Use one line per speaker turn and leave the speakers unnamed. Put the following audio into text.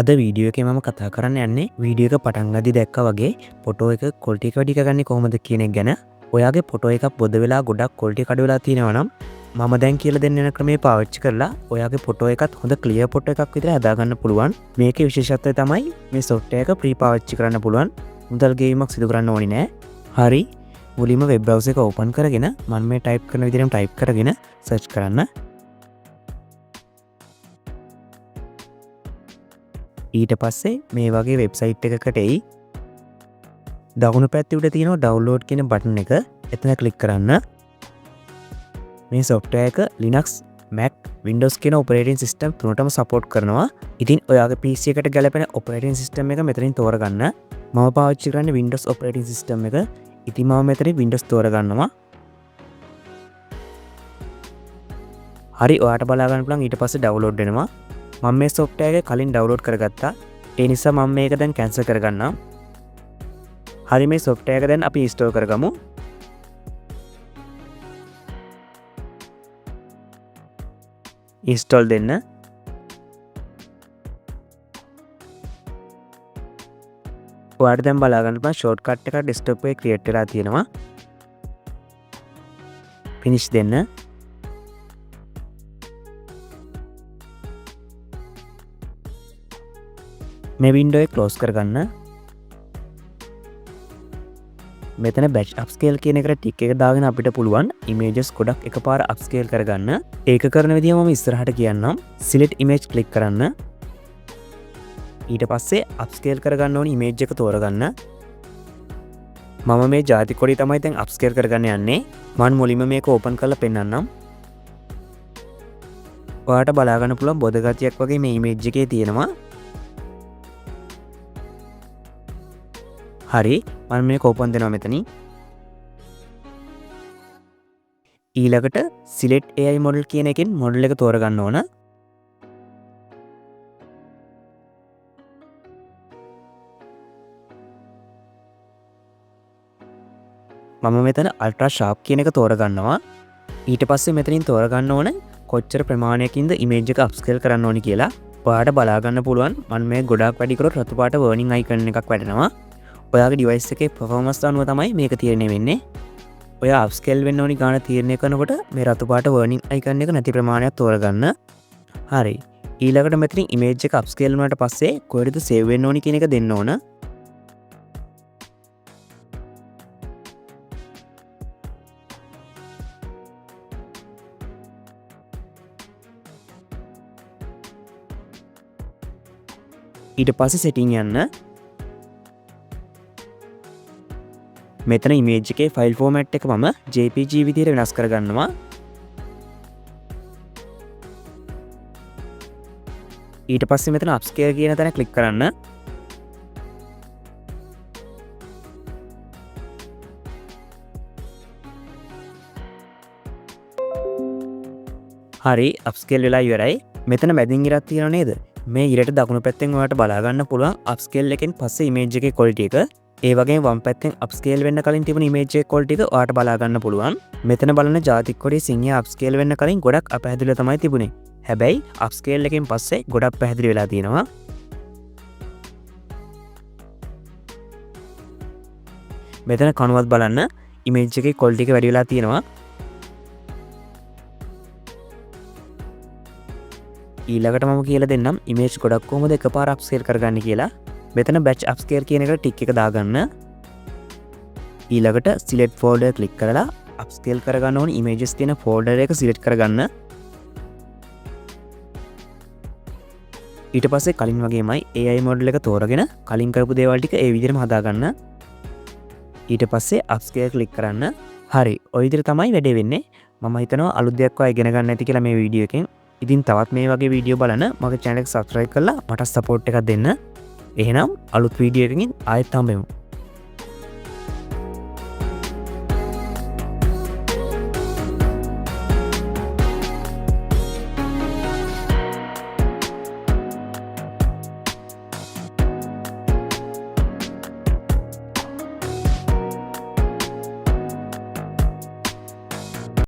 අද වීඩියෝ එකේ මම කතා කරන්න යන්නේ වීඩියෝ එක පටන් ගද්දි දැක්කා වගේ ෆොටෝ එක ක්වොලිටි එක වැඩි කරගන්නේ කොහොමද කියන එක ගැන. ඔයාගේ ෆොටෝ එකක් බොද වෙලා ගොඩක් ක්වොලිටි කඩ වෙලා තියෙනවා නම් මම දැන් කියලා දෙන්න යන ක්‍රමේ පාවිච්චි කරලා ඔයාගේ ෆොටෝ එකත් හොඳ ක්ලියර් ෆොටෝ එකක් විතර හදාගන්න පුළුවන්. මේකේ විශේෂත්වය තමයි මේ software එක ප්‍රී පාවිච්චි කරන්න පුළුවන්. මුදල් ගෙවීමක් සිදු කරන්න ඕනේ නෑ. හරි. මුලින්ම වෙබ් බ්‍රවුසර් එක ඕපන් කරගෙන මම මේ ටයිප් කරන විදිහටම ටයිප් කරගෙන සර්ච් කරන්න. ඊට පස්සේ මේ වගේ වෙබ්සයිට් එකකට එයි. දකුණු පැත්තේ උඩ තියෙනවා ඩවුන්ලෝඩ් කියන බටන් එක. එතන ක්ලික් කරන්න. මේ software එක Linux, Mac, Windows කියන operating system තුනටම support කරනවා. ඉතින් ඔයාගේ PC එකට ගැලපෙන operating system එක මෙතනින් තෝරගන්න. මම පාවිච්චි කරන්නේ Windows operating system එක. ඉතින් මම මෙතනින් Windows තෝරගන්නවා. හරි, ඔයාට බලා ගන්න පුළුවන් ඊට පස්සේ download වෙනවා. මම මේ software එක කලින් download කරගත්තා. ඒ නිසා මම මේක දැන් cancel කරගන්නම්. හරි, මේ software එක දැන් අපි install කරගමු. install දෙන්න. ඔයාට දැන් බලා ගන්න පුළුවන් shortcut එක desktop එකේ create වෙලා තියෙනවා. finish දෙන්න. මේ window එක close කරගන්න. මෙතන batch upscale කියන එකට ටික් එක දාගෙන අපිට පුළුවන් images ගොඩක් එකපාර upscale කරගන්න. ඒක කරන විදිය මම ඉස්සරහට කියන්නම්. select image click කරන්න. ඊට පස්සේ upscale කරගන්න ඕනි image එක තෝරගන්න. මම මේ ජාති කොටි තමයි දැන් upscale කරගන්න යන්නේ. මම මුලින්ම මේක open කරලා පෙන්නන්නම්. ඔයාලට බලා ගන්න පුළුවන් බොද ගතියක් වගේ මේ image එකේ තියෙනවා. හරි, මම මේක ඕපන් දෙනවා මෙතනින්. ඊළඟට select AI model කියන එකෙන් model එක තෝරගන්න ඕන. මම මෙතන ultra sharp කියන එක තෝරගන්නවා. ඊට පස්සේ මෙතනින් තෝරගන්න ඕන කොච්චර ප්‍රමාණයකින්ද image එක upscale කරන්න ඕනි කියලා. ඔයාලට බලා ගන්න පුළුවන් මම මේ ගොඩාක් වැඩි කරොත් රතු පාට warning icon එකක් වැඩෙනවා. ඔයාගේ ඩිවයිස් එකේ performance අනුව තමයි මේක තීරණය වෙන්නේ. ඔයා upscale වෙන්න ඕනි ගාන තීරණය කරනකොට මේ රතු පාට warning icon එක නැති ප්‍රමාණයක් තෝරගන්න. හරි. ඊළඟට මෙතනින් image එක upscale වුණාට පස්සේ කොහෙද save වෙන්න ඕනි කියන එක දෙන්න ඕන. ඊට පස්සේ setting යන්න. මෙතන image එකේ file format එක මම JPG විදිහට වෙනස් කරගන්නවා. ඊට පස්සේ මෙතන upscale කියන තැන ක්ලික් කරන්න. හරි, upscale වෙලා ඉවරයි. මෙතන මැදින් ඉරක් තියෙනව නේද? මේ ඉරට දකුණු පැත්තෙන් ඔයාලට බලා ගන්න පුළුවන් upscale එකෙන් පස්සේ image එකේ quality එක. ඒ වගේ වම් පැත්තෙන් upscale වෙන්න කලින් තිබුණ image එකේ quality එක ඔයාලට බලා ගන්න පුළුවන්. මෙතන බලන ජාතික කොටේ සිංහය upscale වෙන්න කලින් ගොඩක් අපැහැදිලිව තමයි තිබුණේ. හැබැයි upscale එකෙන් පස්සේ ගොඩක් පැහැදිලි වෙලා තියෙනවා. මෙතන කණුවත් බලන්න image එකේ quality එක වැඩි වෙලා තියෙනවා. ඊළඟට මම කියලා දෙන්නම් image ගොඩක් කොහොමද එකපාර upscale කරගන්නේ කියලා. මෙතන batch upscale කියන එකට ටික් එක දාගන්න. ඊළඟට select folder click කරලා upscale කරගන්න ඕන images තියෙන folder එක select කරගන්න. ඊට පස්සේ කලින් වගේමයි AI model එක තෝරගෙන කලින් කරපු දේවල් ටික ඒ විදිහටම හදාගන්න. ඊට පස්සේ upscale click කරන්න. හරි, ඔය විදිහට තමයි වැඩේ වෙන්නේ. මම හිතනවා අලුත් දෙයක් ඔය ඉගෙන ගන්න ඇති කියලා මේ වීඩියෝ එකෙන්. ඉතින් තවත් මේ වගේ වීඩියෝ බලන්න මගේ channel එක subscribe කරලා මට support එකක් දෙන්න. එහෙනම් අලුත් වීඩියෝ එකකින් ආයෙත් හම්බෙමු.